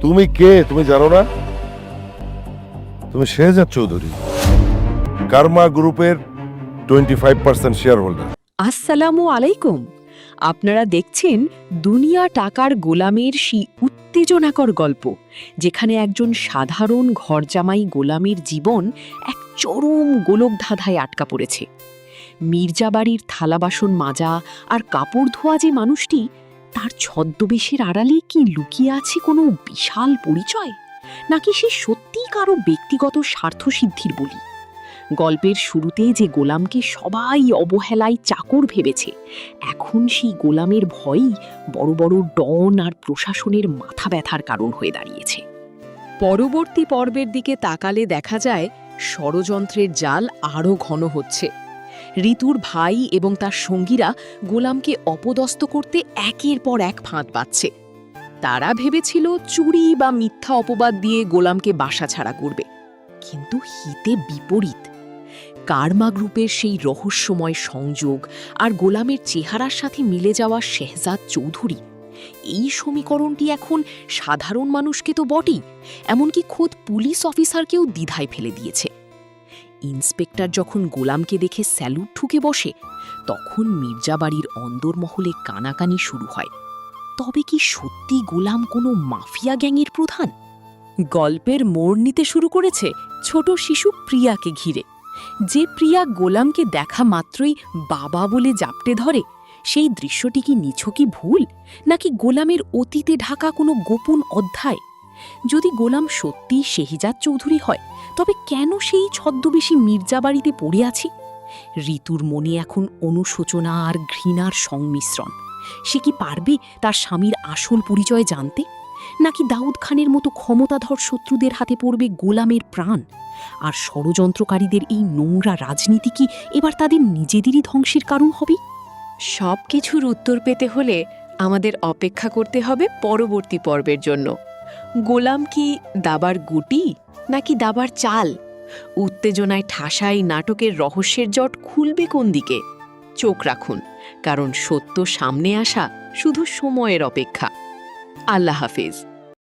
তুমি কে তুমি জানো না? তুমি শেহজাদ চৌধুরী, কারমা গ্রুপের 25% শেয়ার হোল্ডার। আসসালামু আলাইকুম। আপনারা দেখছেন দুনিয়া টাকার গোলামের সেই উত্তেজনাকর গল্প, যেখানে একজন সাধারণ ঘরজামাই গোলামের জীবন এক চরম গোলকধাঁধায় আটকা পড়েছে। মির্জাবাড়ির থালাবাসন মাজা আর কাপড় ধোয়া যে মানুষটি, তার ছদ্মবেশের আড়ালে কি লুকিয়ে আছে কোনো বিশাল পরিচয়, নাকি সে সত্যিই কারো ব্যক্তিগত স্বার্থসিদ্ধির বলি? গল্পের শুরুতে যে গোলামকে সবাই অবহেলায় চাকর ভেবেছে, এখন সেই গোলামের ভয়ই বড় বড় ডন আর প্রশাসনের মাথা ব্যথার কারণ হয়ে দাঁড়িয়েছে। পরবর্তী পর্বের দিকে তাকালে দেখা যায় ষড়যন্ত্রের জাল আরও ঘন হচ্ছে। ঋতুর ভাই এবং তার সঙ্গীরা গোলামকে অপদস্থ করতে একের পর এক ফাঁদ পাচ্ছে। তারা ভেবেছিল চুরি বা মিথ্যা অপবাদ দিয়ে গোলামকে বাসা ছাড়া করবে, কিন্তু হিতে বিপরীত। কারমা গ্রুপের সেই রহস্যময় সংযোগ আর গোলামের চেহারার সাথে মিলে যাওয়া শেহজাদ চৌধুরী, এই সমীকরণটি এখন সাধারণ মানুষকে তো বটেই, এমনকি খোদ পুলিশ অফিসারকেও দ্বিধায় ফেলে দিয়েছে। ইন্সপেক্টর যখন গোলামকে দেখে স্যালুট ঠুকে বসে, তখন মির্জাবাড়ির অন্দরমহলে কানাকানি শুরু হয়। তবে কি সত্যি গোলাম কোনো মাফিয়া গ্যাংয়ের প্রধান? গল্পের মোড় নিতে শুরু করেছে ছোট শিশু প্রিয়াকে ঘিরে। যে প্রিয়া গোলামকে দেখা মাত্রই বাবা বলে জাপটে ধরে, সেই দৃশ্যটি কি নিছকই ভুল, নাকি গোলামের অতীতে ঢাকা কোনো গোপন অধ্যায়? যদি গোলাম সত্যিই শেহজাদ চৌধুরী হয়, তবে কেন সেই ছদ্মবেশী মির্জাবাড়িতে পড়ে আছি? ঋতুর মনে এখন অনুশোচনা আর ঘৃণার সংমিশ্রণ। সে কি পারবে তার স্বামীর আসল পরিচয় জানতে, নাকি দাউদ খানের মতো ক্ষমতাধর শত্রুদের হাতে পড়বে গোলামের প্রাণ? আর ষড়যন্ত্রকারীদের এই নোংরা রাজনীতি কি এবার তাদের নিজেদেরই ধ্বংসের কারণ হবে? সব কিছুর উত্তর পেতে হলে আমাদের অপেক্ষা করতে হবে পরবর্তী পর্বের জন্য। গোলাম কি দাবার গুটি নাকি দাবার চাল? উত্তেজনায় ঠাসাই নাটকের রহস্যের জট খুলবে কোন দিকে? চোখ রাখুন, কারণ সত্য সামনে আসা শুধু সময়ের অপেক্ষা। আল্লাহ হাফেজ।